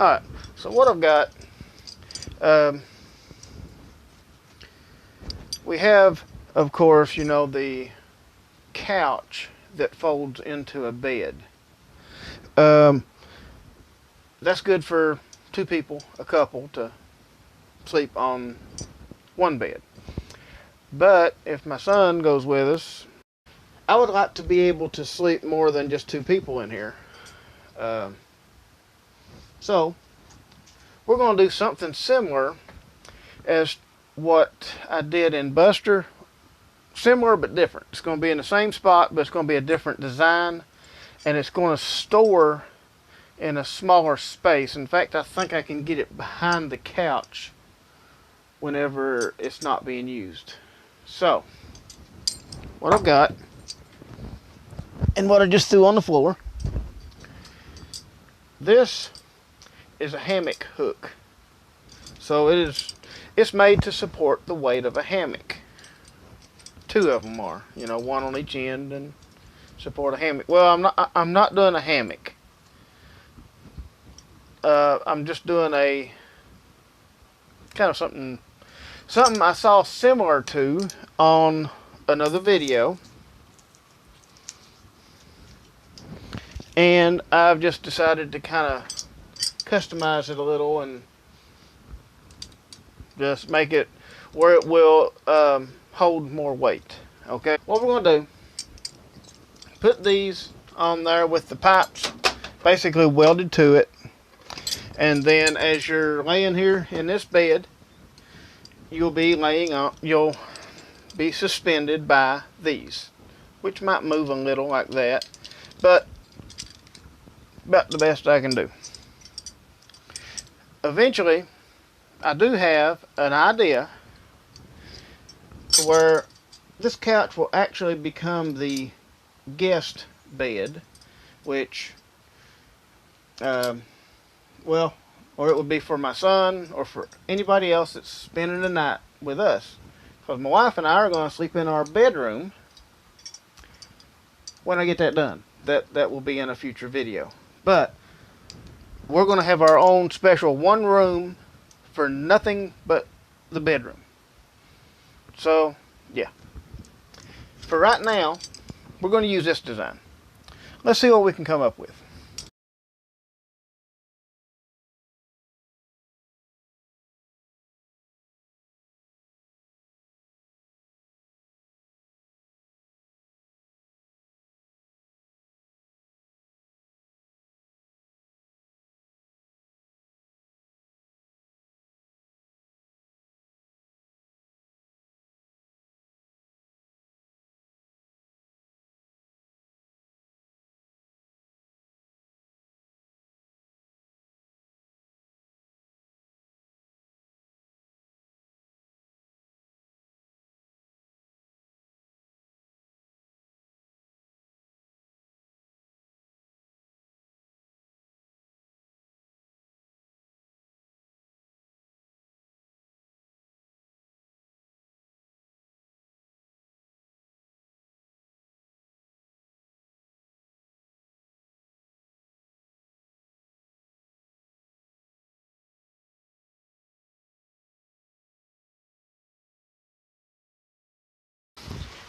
Alright, so what I've got, we have, of course, you know, the couch that folds into a bed. That's good for two people, a couple, to sleep on one bed. But if my son goes with us, I would like to be able to sleep more than just two people in here. So we're going to do something similar as what I did in Buster. Similar but different. It's going to be in the same spot, but it's going to be a different design, and it's going to store in a smaller space. In fact, I think I can get it behind the couch whenever it's not being used. So what I've got, and what I just threw on the floor, this is a hammock hook. So it's made to support the weight of a hammock. Two of them are, you know, one on each end, and support a hammock. Well, I'm not doing a hammock. I'm just doing a kind of something I saw similar to on another video, and I've just decided to kind of customize it a little and just make it where it will hold more weight. Okay, what we're going to do, put these on there with the pipes basically welded to it, and then as you're laying here in this bed, you'll be suspended by these, which might move a little like that, but about the best I can do. Eventually, I do have an idea where this couch will actually become the guest bed, which, well, or it would be for my son or for anybody else that's spending the night with us. Because my wife and I are going to sleep in our bedroom when I get that done. That will be in a future video. But we're going to have our own special one room for nothing but the bedroom. So, yeah. For right now, we're going to use this design. Let's see what we can come up with.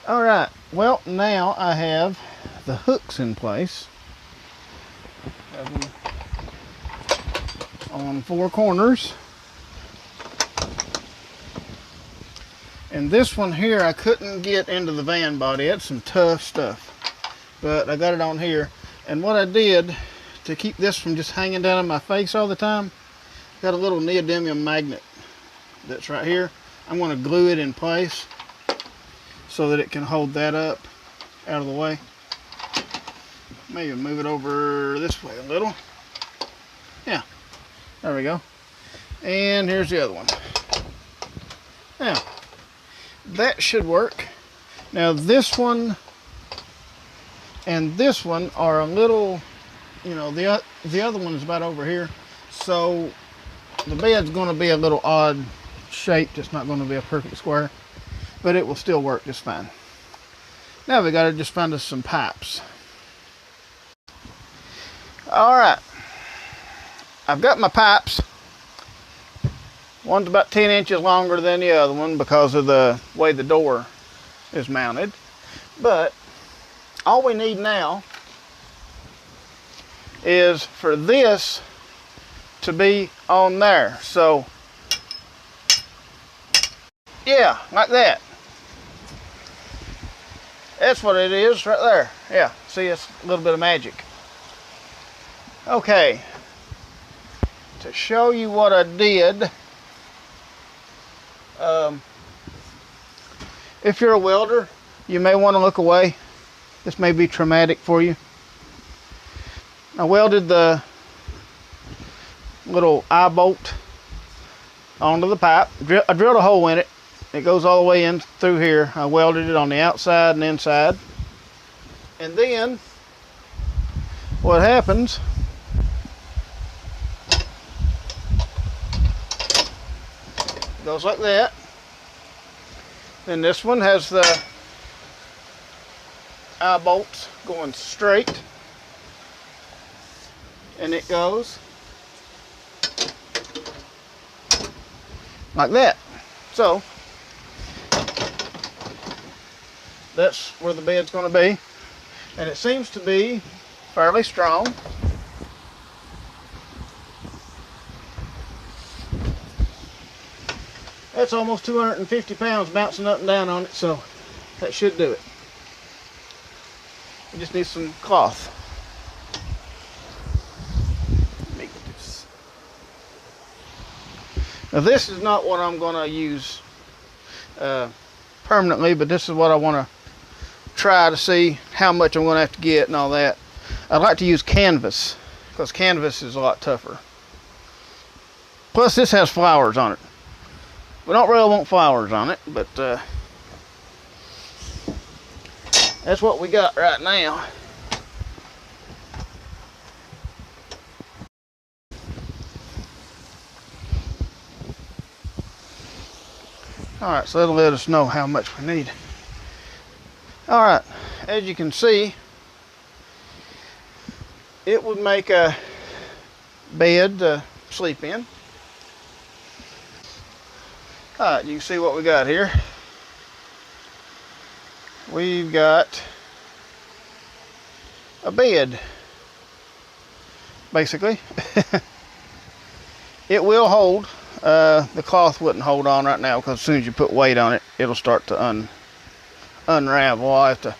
Alright, well, now I have the hooks in place. Have them on four corners. And this one here I couldn't get into the van body. It's some tough stuff. But I got it on here. And what I did to keep this from just hanging down on my face all the time, got a little neodymium magnet that's right here. I'm going to glue it in place so that it can hold that up out of the way. Maybe move it over this way a little. Yeah, there we go. And here's the other one. Now, that should work. Now this one and this one are a little, you know, the other one is about over here. So the bed's going to be a little odd shaped. It's not going to be a perfect square, but it will still work just fine. Now we got to just find us some pipes. Alright, I've got my pipes. One's about 10 inches longer than the other one because of the way the door is mounted. But all we need now is for this to be on there. So yeah, like that. That's what it is right there. Yeah, see, it's a little bit of magic. Okay, to show you what I did, if you're a welder, you may want to look away. This may be traumatic for you. I welded the little eye bolt onto the pipe. I drilled a hole in it. It goes all the way in through here. I welded it on the outside and inside. And then what happens, goes like that. Then this one has the eye bolts going straight, and it goes like that. So that's where the bed's going to be, and it seems to be fairly strong. That's almost 250 pounds bouncing up and down on it, so that should do it. We just need some cloth. Make this. Now this is not what I'm going to use permanently, but this is what I want to try to see how much I'm going to have to get and all that. I'd like to use canvas because canvas is a lot tougher. Plus this has flowers on it. We don't really want flowers on it, but that's what we got right now. Alright, so that'll let us know how much we need. Alright, as you can see, it would make a bed to sleep in. Alright, you can see what we got here. We've got a bed, basically. It will hold. The cloth wouldn't hold on right now because as soon as you put weight on it, it'll start to unravel. I'll have to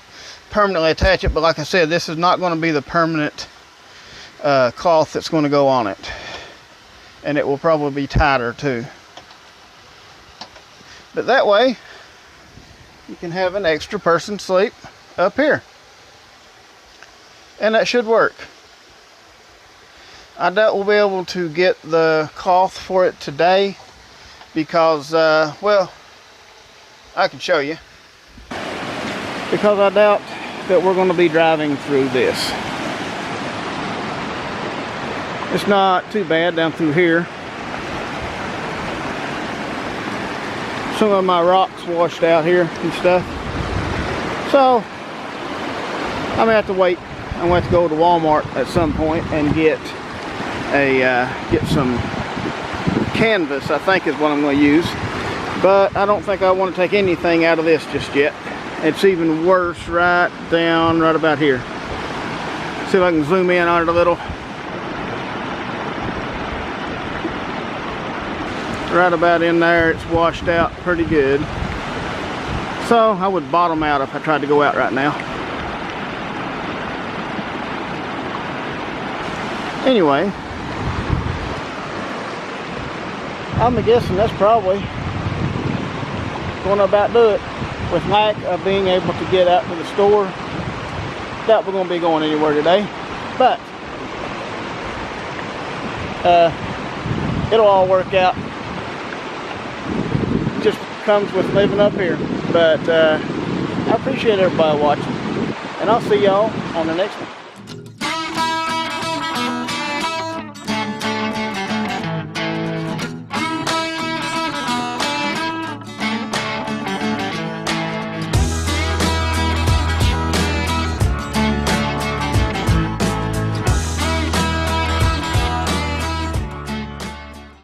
permanently attach it, but like I said, this is not going to be the permanent cloth that's going to go on it. And it will probably be tighter too. But that way, you can have an extra person sleep up here. And that should work. I doubt we'll be able to get the cloth for it today because, well, I can show you. Because I doubt that we're going to be driving through this. It's not too bad down through here. Some of my rocks washed out here and stuff. So I'm gonna have to wait. I'm gonna have to go to Walmart at some point and get some canvas, I think is what I'm going to use. But I don't think I want to take anything out of this just yet. It's even worse right down right about here. See if I can zoom in on it a little. Right about in there, it's washed out pretty good. So I would bottom out if I tried to go out right now. Anyway, I'm guessing that's probably going to about do it. With lack of being able to get out to the store, doubt we're going to be going anywhere today. But it'll all work out. Just comes with living up here. But I appreciate everybody watching, and I'll see y'all on the next one.